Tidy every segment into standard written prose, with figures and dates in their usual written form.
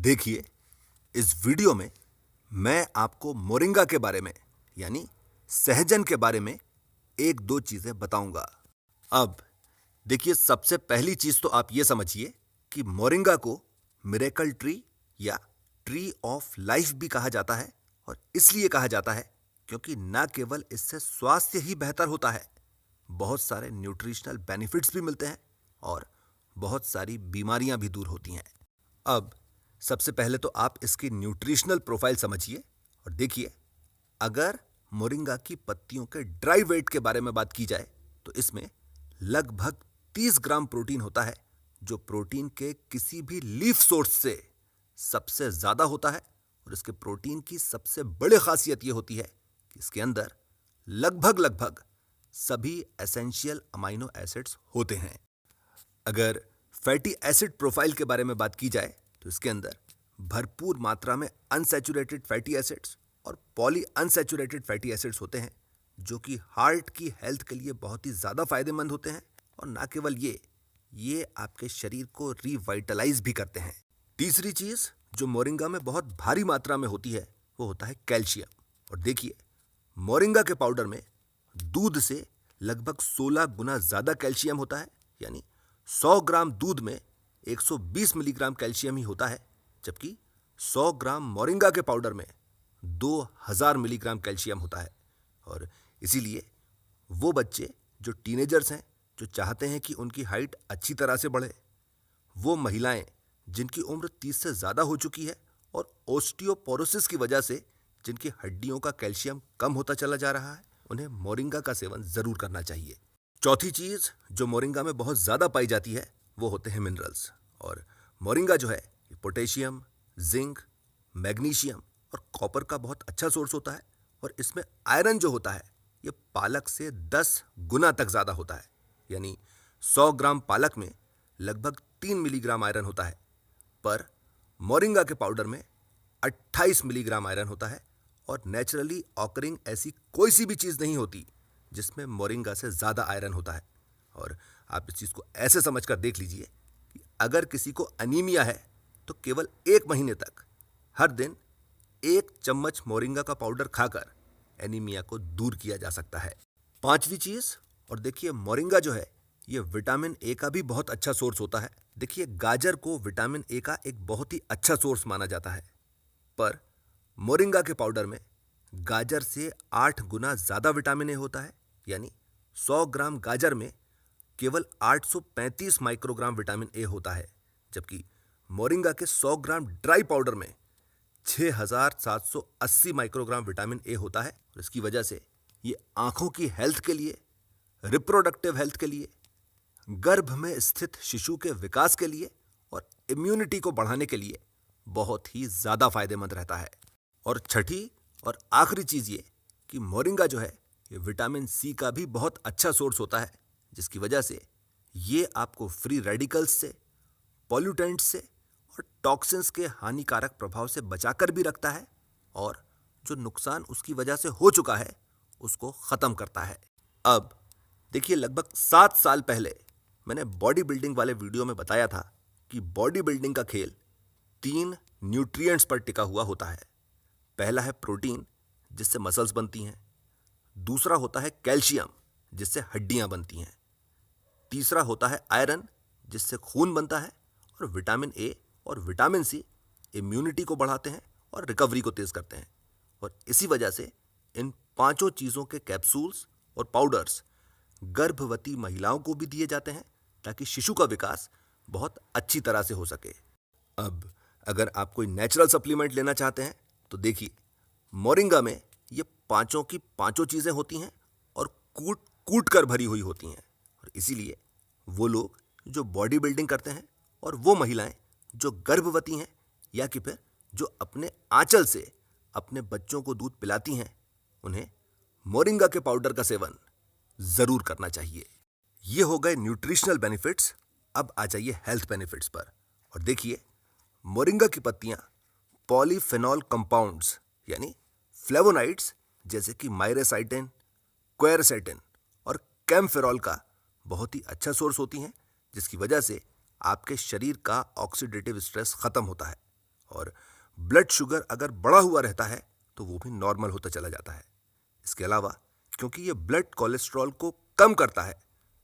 देखिए, इस वीडियो में मैं आपको मोरिंगा के बारे में यानी सहजन के बारे में एक दो चीजें बताऊंगा। अब देखिए, सबसे पहली चीज तो आप ये समझिए कि मोरिंगा को मिरेकल ट्री या ट्री ऑफ लाइफ भी कहा जाता है, और इसलिए कहा जाता है क्योंकि न केवल इससे स्वास्थ्य ही बेहतर होता है, बहुत सारे न्यूट्रिशनल बेनिफिट्स भी मिलते हैं और बहुत सारी बीमारियां भी दूर होती हैं। अब सबसे पहले तो आप इसकी न्यूट्रिशनल प्रोफाइल समझिए और देखिए, अगर मोरिंगा की पत्तियों के ड्राई वेट के बारे में बात की जाए तो इसमें लगभग 30 ग्राम प्रोटीन होता है, जो प्रोटीन के किसी भी लीफ सोर्स से सबसे ज्यादा होता है। और इसके प्रोटीन की सबसे बड़ी खासियत यह होती है कि इसके अंदर लगभग सभी एसेंशियल अमाइनो एसिड्स होते हैं। अगर फैटी एसिड प्रोफाइल के बारे में बात की जाए तो इसके अंदर भरपूर मात्रा में अनसैचुरेटेड फैटी एसिड्स और पॉली अनसैचुरेटेड फैटी एसिड्स होते हैं, जो कि हार्ट की हेल्थ के लिए बहुत ही ज़्यादा फायदेमंद होते हैं। और ना केवल ये आपके शरीर को रिवाइटलाइज भी करते हैं। तीसरी चीज़ जो मोरिंगा में बहुत भारी मात्रा में होती है वो होता है कैल्शियम। और देखिए, मोरिंगा के पाउडर में दूध से लगभग 16 गुना ज़्यादा कैल्शियम होता है, यानी 100 ग्राम दूध में 120 मिलीग्राम कैल्शियम ही होता है, जबकि 100 ग्राम मोरिंगा के पाउडर में 2000 मिलीग्राम कैल्शियम होता है। और इसीलिए वो बच्चे जो टीनेजर्स हैं, जो चाहते हैं कि उनकी हाइट अच्छी तरह से बढ़े, वो महिलाएं जिनकी उम्र 30 से ज़्यादा हो चुकी है और ओस्टियोपोरोसिस की वजह से जिनकी हड्डियों का कैल्शियम कम होता चला जा रहा है, उन्हें मोरिंगा का सेवन ज़रूर करना चाहिए। चौथी चीज़ जो मोरिंगा में बहुत ज़्यादा पाई जाती है वो होते हैं मिनरल्स। और मोरिंगा जो है ये पोटेशियम, जिंक, मैग्नीशियम और कॉपर का बहुत अच्छा सोर्स होता है। और इसमें आयरन जो होता है ये पालक से 10 गुना तक ज़्यादा होता है, यानी 100 ग्राम पालक में लगभग 3 मिलीग्राम आयरन होता है, पर मोरिंगा के पाउडर में 28 मिलीग्राम आयरन होता है। और नेचुरली ऑकरिंग ऐसी कोई सी भी चीज़ नहीं होती जिसमें मोरिंगा से ज़्यादा आयरन होता है। और आप इस चीज़ को ऐसे समझकर देख लीजिए कि अगर किसी को अनीमिया है तो केवल 1 महीने तक हर दिन 1 चम्मच मोरिंगा का पाउडर खाकर एनीमिया को दूर किया जा सकता है। पांचवी चीज़, और देखिए, मोरिंगा जो है ये विटामिन ए का भी बहुत अच्छा सोर्स होता है। देखिए, गाजर को विटामिन ए का एक बहुत ही अच्छा सोर्स माना जाता है, पर मोरिंगा के पाउडर में गाजर से 8 गुना ज़्यादा विटामिन ए होता है, यानी 100 ग्राम गाजर में केवल 835 माइक्रोग्राम विटामिन ए होता है, जबकि मोरिंगा के 100 ग्राम ड्राई पाउडर में 6780 माइक्रोग्राम विटामिन ए होता है। और इसकी वजह से ये आंखों की हेल्थ के लिए, रिप्रोडक्टिव हेल्थ के लिए, गर्भ में स्थित शिशु के विकास के लिए और इम्यूनिटी को बढ़ाने के लिए बहुत ही ज़्यादा फायदेमंद रहता है। और छठी और आखिरी चीज़ ये कि मोरिंगा जो है ये विटामिन सी का भी बहुत अच्छा सोर्स होता है, जिसकी वजह से ये आपको फ्री रेडिकल्स से, पॉल्यूटेंट्स से और टॉक्सिन्स के हानिकारक प्रभाव से बचाकर भी रखता है, और जो नुकसान उसकी वजह से हो चुका है उसको ख़त्म करता है। अब देखिए, लगभग 7 साल पहले मैंने बॉडी बिल्डिंग वाले वीडियो में बताया था कि बॉडी बिल्डिंग का खेल 3 न्यूट्रिएंट्स पर टिका हुआ होता है। पहला है प्रोटीन, जिससे मसल्स बनती हैं। दूसरा होता है कैल्शियम, जिससे हड्डियां बनती हैं। तीसरा होता है आयरन, जिससे खून बनता है। और विटामिन ए और विटामिन सी इम्यूनिटी को बढ़ाते हैं और रिकवरी को तेज करते हैं। और इसी वजह से इन 5 चीज़ों के कैप्सूल्स और पाउडर्स गर्भवती महिलाओं को भी दिए जाते हैं, ताकि शिशु का विकास बहुत अच्छी तरह से हो सके। अब अगर आप कोई नेचुरल सप्लीमेंट लेना चाहते हैं तो देखिए, मोरिंगा में ये 5 की 5 चीज़ें होती हैं और कूट कर भरी हुई होती हैं। और इसीलिए वो लोग जो बॉडी बिल्डिंग करते हैं और वो महिलाएं जो गर्भवती हैं या कि फिर जो अपने आंचल से अपने बच्चों को दूध पिलाती हैं, उन्हें मोरिंगा के पाउडर का सेवन ज़रूर करना चाहिए। ये हो गए न्यूट्रिशनल बेनिफिट्स। अब आ जाइए हेल्थ बेनिफिट्स पर। और देखिए, मोरिंगा की पत्तियां पॉलीफेनॉल कंपाउंड्स यानी फ्लेवोनाइड्स जैसे कि माइरेसाइटिन, क्वेरसेटिन और कैम्फेरॉल का बहुत ही अच्छा सोर्स होती हैं, जिसकी वजह से आपके शरीर का ऑक्सीडेटिव स्ट्रेस खत्म होता है। और ब्लड शुगर अगर बढ़ा हुआ रहता है तो वो भी नॉर्मल होता चला जाता है। इसके अलावा क्योंकि ये ब्लड कोलेस्ट्रॉल को कम करता है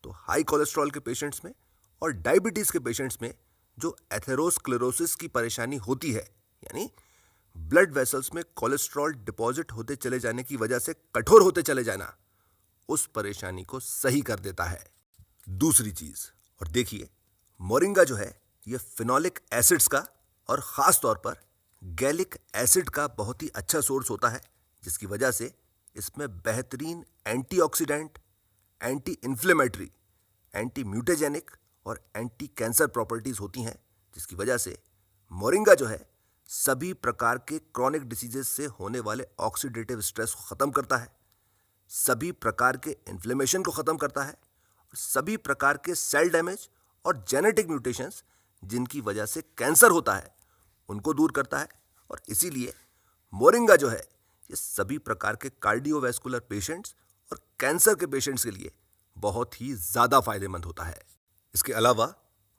तो हाई कोलेस्ट्रॉल के पेशेंट्स में और डायबिटीज के पेशेंट्स में जो एथेरोस्क्लेरोसिस की परेशानी होती है, यानी ब्लड वेसल्स में कोलेस्ट्रॉल डिपॉजिट होते चले जाने की वजह से कठोर होते चले जाना, उस परेशानी को सही कर देता है। दूसरी चीज, और देखिए मोरिंगा जो है ये फिनोलिक एसिड्स का और खास तौर पर गैलिक एसिड का बहुत ही अच्छा सोर्स होता है, जिसकी वजह से इसमें बेहतरीन एंटीऑक्सीडेंट, एंटी इन्फ्लेमेटरी, एंटी म्यूटेजेनिक और एंटी कैंसर प्रॉपर्टीज होती हैं, जिसकी वजह से मोरिंगा जो है सभी प्रकार के क्रॉनिक डिसीजेस से होने वाले ऑक्सीडेटिव स्ट्रेस को ख़त्म करता है, सभी प्रकार के इन्फ्लेमेशन को ख़त्म करता है और सभी प्रकार के सेल डैमेज और जेनेटिक म्यूटेशंस जिनकी वजह से कैंसर होता है उनको दूर करता है। और इसीलिए मोरिंगा जो है ये सभी प्रकार के कार्डियोवैस्कुलर पेशेंट्स और कैंसर के पेशेंट्स के लिए बहुत ही ज़्यादा फायदेमंद होता है। इसके अलावा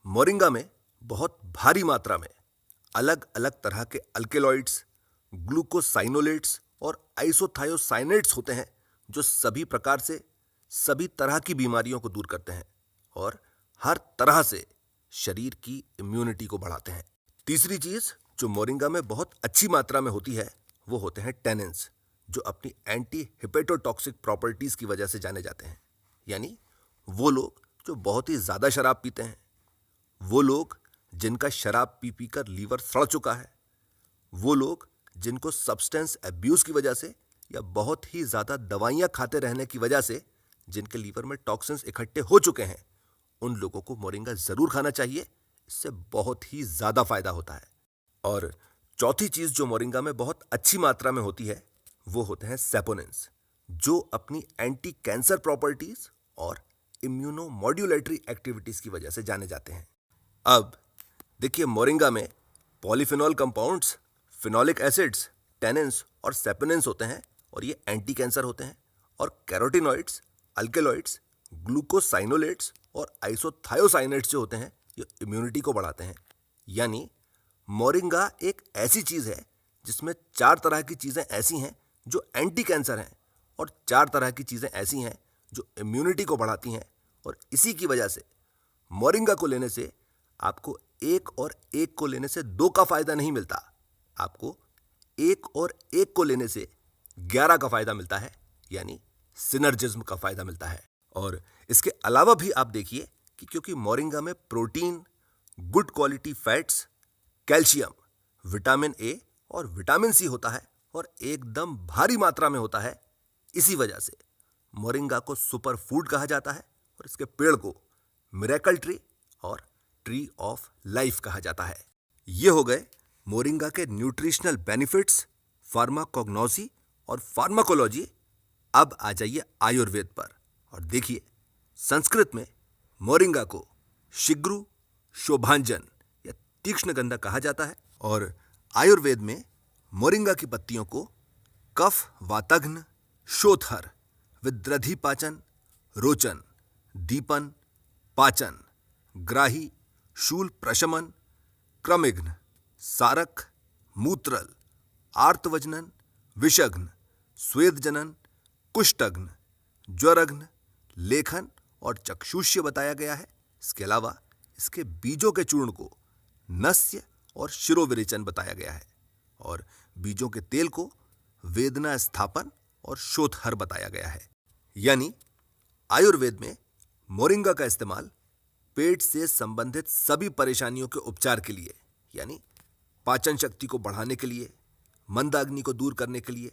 मोरिंगा में बहुत भारी मात्रा में अलग अलग तरह के अल्केलॉइड्स, ग्लूकोसाइनोलेट्स और आइसोथायोसाइनेट्स होते हैं जो सभी प्रकार से सभी तरह की बीमारियों को दूर करते हैं और हर तरह से शरीर की इम्यूनिटी को बढ़ाते हैं। तीसरी चीज जो मोरिंगा में बहुत अच्छी मात्रा में होती है वो होते हैं टेनिन्स, जो अपनी एंटी हिपेटोटॉक्सिक प्रॉपर्टीज की वजह से जाने जाते हैं। यानी वो लोग जो बहुत ही ज्यादा शराब पीते हैं, वो लोग जिनका शराब पी पी कर लीवर सड़ चुका है, वो लोग जिनको सब्सटेंस अब्यूज की वजह से या बहुत ही ज्यादा दवाइयां खाते रहने की वजह से जिनके लीवर में टॉक्सिन्स इकट्ठे हो चुके हैं, उन लोगों को मोरिंगा जरूर खाना चाहिए। इससे बहुत ही ज्यादा फायदा होता है। और चौथी चीज जो मोरिंगा में बहुत अच्छी मात्रा में होती है वो होते हैं सैपोनिन्स, जो अपनी एंटी कैंसर प्रॉपर्टीज और इम्यूनो मॉड्यूलेटरी एक्टिविटीज की वजह से जाने जाते हैं। अब देखिए मोरिंगा में polyphenol compounds, phenolic acids, tannins और सैपोनिन्स होते हैं और ये एंटी कैंसर होते हैं। और कैरोटिनॉइड्स, अल्केलॉइड्स, ग्लूकोसाइनोलेट्स और आइसोथायोसाइनेट्स जो होते हैं ये इम्यूनिटी को बढ़ाते हैं। यानी मोरिंगा एक ऐसी चीज है जिसमें 4 तरह की चीजें ऐसी हैं जो एंटी कैंसर हैं और 4 तरह की चीजें ऐसी हैं जो इम्यूनिटी को बढ़ाती हैं। और इसी की वजह से मोरिंगा को लेने से आपको एक और एक को लेने से 2 का फायदा नहीं मिलता, आपको एक और एक को लेने से 11 का फायदा मिलता है, यानी सिनर्जिज्म का फायदा मिलता है। और इसके अलावा भी आप देखिए कि क्योंकि मोरिंगा में protein, good quality fats, calcium, vitamin A और विटामिन सी होता है और एकदम भारी मात्रा में होता है, इसी वजह से मोरिंगा को सुपर फूड कहा जाता है और इसके पेड़ को मिरेकल ट्री और ट्री ऑफ लाइफ कहा जाता है। ये हो गए मोरिंगा के न्यूट्रिशनल बेनिफिट्स, फार्माकोग्नोसी और फार्माकोलॉजी। अब आ जाइए आयुर्वेद पर और देखिए संस्कृत में मोरिंगा को शिग्रु, शोभांजन या तीक्ष्ण गंधा कहा जाता है और आयुर्वेद में मोरिंगा की पत्तियों को कफ वातघ्न, शोथर, विद्रधि पाचन, रोचन, दीपन, पाचन, ग्राही, शूल प्रशमन, क्रमिघ्न, सारक, मूत्रल, आर्तवजनन, विषघ्न, स्वेदजनन, कुष्ठघ्न, ज्वरघ्न, लेखन और चक्षुष्य बताया गया है। इसके अलावा इसके बीजों के चूर्ण को नस्य और शिरोविरेचन बताया गया है और बीजों के तेल को वेदना स्थापन और शोथहर बताया गया है। यानी आयुर्वेद में मोरिंगा का इस्तेमाल पेट से संबंधित सभी परेशानियों के उपचार के लिए, यानी पाचन शक्ति को बढ़ाने के लिए, मंदाग्नि को दूर करने के लिए,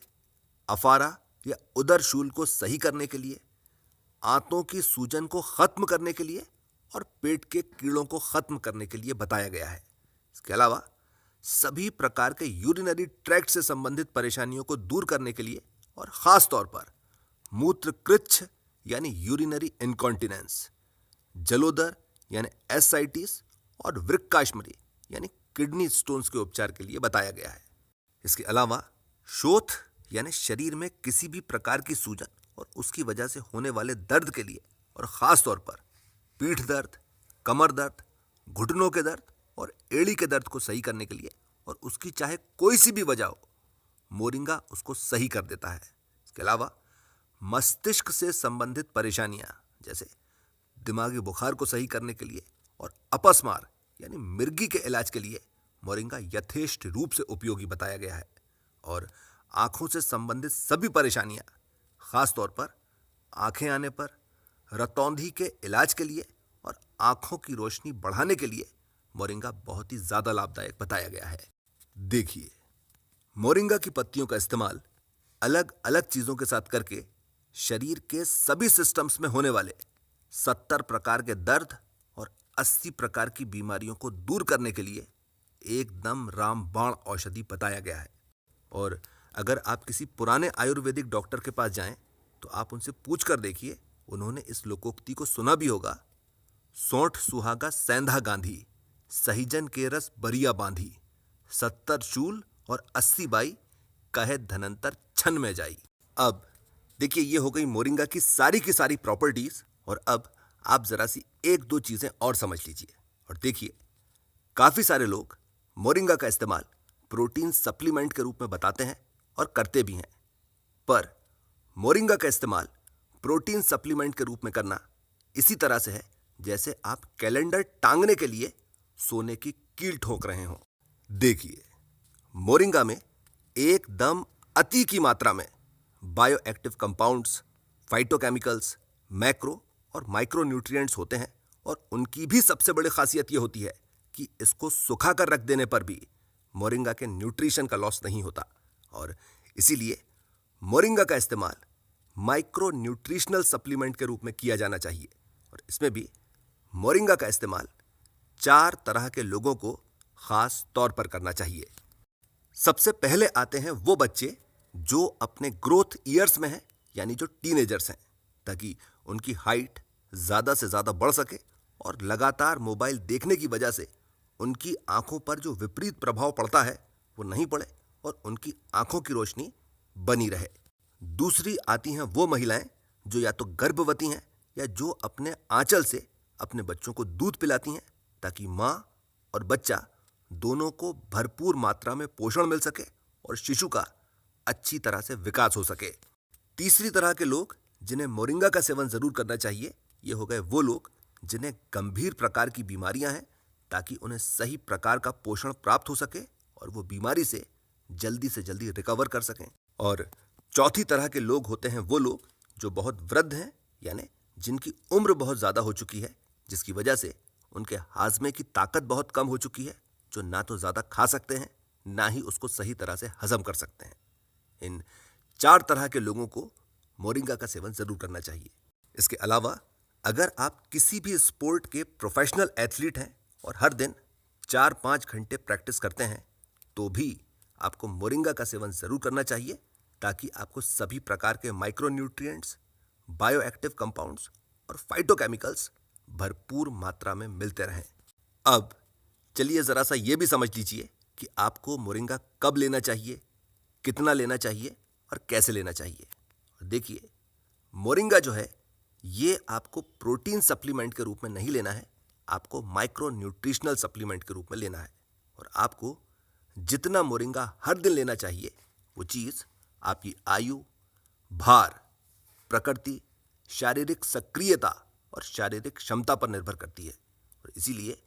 अफारा या उदर शूल को सही करने के लिए, आंतों की सूजन को खत्म करने के लिए और पेट के कीड़ों को खत्म करने के लिए बताया गया है। इसके अलावा सभी प्रकार के यूरिनरी ट्रैक्ट से संबंधित परेशानियों को दूर करने के लिए और खास तौर पर मूत्रकृच्छ यानी यूरिनरी इनकॉन्टिनेंस, जलोदर यानी एसाइटिस और वृक्काश्मरी यानी किडनी स्टोन्स के उपचार के लिए बताया गया है। इसके अलावा शोथ यानी शरीर में किसी भी प्रकार की सूजन और उसकी वजह से होने वाले दर्द के लिए और खास तौर पर पीठ दर्द, कमर दर्द, घुटनों के दर्द और एड़ी के दर्द को सही करने के लिए और उसकी चाहे कोई सी भी वजह हो, मोरिंगा उसको सही कर देता है। इसके अलावा मस्तिष्क से संबंधित परेशानियां जैसे दिमागी बुखार को सही करने के लिए और अपस्मार यानी मिर्गी के इलाज के लिए मोरिंगा यथेष्ट रूप से उपयोगी बताया गया है। और आंखों से संबंधित सभी परेशानियां, खासतौर पर आंखें आने पर, रतौंधी के इलाज के लिए और आंखों की रोशनी बढ़ाने के लिए मोरिंगा बहुत ही ज्यादा लाभदायक बताया गया है। देखिए, मोरिंगा की पत्तियों का इस्तेमाल अलग अलग चीजों के साथ करके शरीर के सभी सिस्टम्स में होने वाले 70 प्रकार के दर्द और 80 प्रकार की बीमारियों को दूर करने के लिए एकदम रामबाण औषधि बताया गया है। और अगर आप किसी पुराने आयुर्वेदिक डॉक्टर के पास जाएं तो आप उनसे पूछ कर देखिए, उन्होंने इस लोकोक्ति को सुना भी होगा, सोंठ सुहागा सेंधा गांधी, सहीजन के रस बरिया बांधी, 70 शूल और 80 बाई, कहे धनंतर छन में जाई। अब देखिए, ये हो गई मोरिंगा की सारी प्रॉपर्टीज। और अब आप जरा सी एक दो चीजें और समझ लीजिए और देखिए, काफी सारे लोग मोरिंगा का इस्तेमाल प्रोटीन सप्लीमेंट के रूप में बताते हैं और करते भी हैं, पर मोरिंगा का इस्तेमाल प्रोटीन सप्लीमेंट के रूप में करना इसी तरह से है जैसे आप कैलेंडर टांगने के लिए सोने की कील ठोक रहे हो। देखिए, मोरिंगा में एकदम अति की मात्रा में बायोएक्टिव कंपाउंड्स, फाइटोकेमिकल्स, मैक्रो और माइक्रो न्यूट्रिएंट्स होते हैं और उनकी भी सबसे बड़ी खासियत यह होती है कि इसको सुखा कर रख देने पर भी मोरिंगा के न्यूट्रिशन का लॉस नहीं होता। और इसीलिए मोरिंगा का इस्तेमाल माइक्रो न्यूट्रिशनल सप्लीमेंट के रूप में किया जाना चाहिए। और इसमें भी मोरिंगा का इस्तेमाल 4 तरह के लोगों को खास तौर पर करना चाहिए। सबसे पहले आते हैं वो बच्चे जो अपने ग्रोथ ईयर्स में हैं, यानी जो टीनेजर्स हैं, ताकि उनकी हाइट ज़्यादा से ज़्यादा बढ़ सके और लगातार मोबाइल देखने की वजह से उनकी आंखों पर जो विपरीत प्रभाव पड़ता है वो नहीं पड़े और उनकी आंखों की रोशनी बनी रहे। दूसरी आती हैं वो महिलाएं जो या तो गर्भवती हैं या जो अपने आंचल से अपने बच्चों को दूध पिलाती हैं, ताकि माँ और बच्चा दोनों को भरपूर मात्रा में पोषण मिल सके और शिशु का अच्छी तरह से विकास हो सके। तीसरी तरह के लोग जिन्हें मोरिंगा का सेवन जरूर करना चाहिए, ये हो गए वो लोग जिन्हें गंभीर प्रकार की बीमारियां हैं, ताकि उन्हें सही प्रकार का पोषण प्राप्त हो सके और वो बीमारी से जल्दी रिकवर कर सकें। और चौथी तरह के लोग होते हैं वो लोग जो बहुत वृद्ध हैं, यानी जिनकी उम्र बहुत ज़्यादा हो चुकी है, जिसकी वजह से उनके हाजमे की ताकत बहुत कम हो चुकी है, जो ना तो ज़्यादा खा सकते हैं ना ही उसको सही तरह से हजम कर सकते हैं। इन 4 तरह के लोगों को मोरिंगा का सेवन जरूर करना चाहिए। इसके अलावा अगर आप किसी भी स्पोर्ट के प्रोफेशनल एथलीट हैं और हर दिन 4-5 घंटे प्रैक्टिस करते हैं, तो भी आपको मोरिंगा का सेवन जरूर करना चाहिए, ताकि आपको सभी प्रकार के माइक्रो न्यूट्रिएंट्स, बायोएक्टिव कंपाउंड्स और फाइटोकेमिकल्स भरपूर मात्रा में मिलते रहें। अब चलिए जरा सा ये भी समझ लीजिए कि आपको मोरिंगा कब लेना चाहिए, कितना लेना चाहिए और कैसे लेना चाहिए। और देखिए, मोरिंगा जो है ये आपको प्रोटीन सप्लीमेंट के रूप में नहीं लेना है, आपको माइक्रो न्यूट्रिशनल सप्लीमेंट के रूप में लेना है। और आपको जितना मोरिंगा हर दिन लेना चाहिए वो चीज़ आपकी आयु, भार, प्रकृति, शारीरिक सक्रियता और शारीरिक क्षमता पर निर्भर करती है। और इसीलिए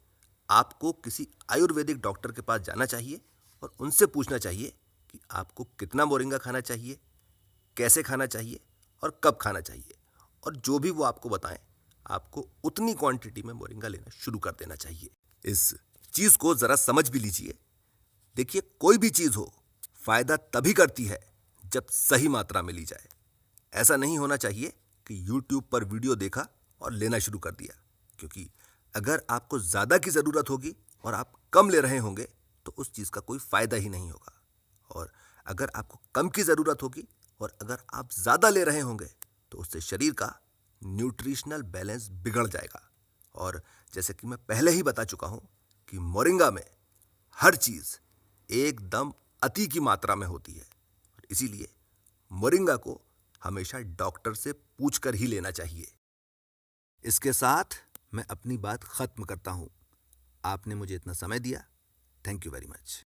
आपको किसी आयुर्वेदिक डॉक्टर के पास जाना चाहिए और उनसे पूछना चाहिए कि आपको कितना मोरिंगा खाना चाहिए, कैसे खाना चाहिए और कब खाना चाहिए। और जो भी वो आपको बताएं, आपको उतनी क्वांटिटी में मोरिंगा लेना शुरू कर देना चाहिए। इस चीज़ को ज़रा समझ भी लीजिए। देखिए, कोई भी चीज़ हो, फायदा तभी करती है जब सही मात्रा में ली जाए। ऐसा नहीं होना चाहिए कि YouTube पर वीडियो देखा और लेना शुरू कर दिया, क्योंकि अगर आपको ज़्यादा की ज़रूरत होगी और आप कम ले रहे होंगे तो उस चीज़ का कोई फ़ायदा ही नहीं होगा। और अगर आपको कम की ज़रूरत होगी और अगर आप ज़्यादा ले रहे होंगे तो उससे शरीर का न्यूट्रिशनल बैलेंस बिगड़ जाएगा। और जैसे कि मैं पहले ही बता चुका हूँ कि मोरिंगा में हर चीज़ एकदम अति की मात्रा में होती है। और इसीलिए मोरिंगा को हमेशा डॉक्टर से पूछकर ही लेना चाहिए। इसके साथ मैं अपनी बात ख़त्म करता हूँ। आपने मुझे इतना समय दिया, थैंक यू वेरी मच।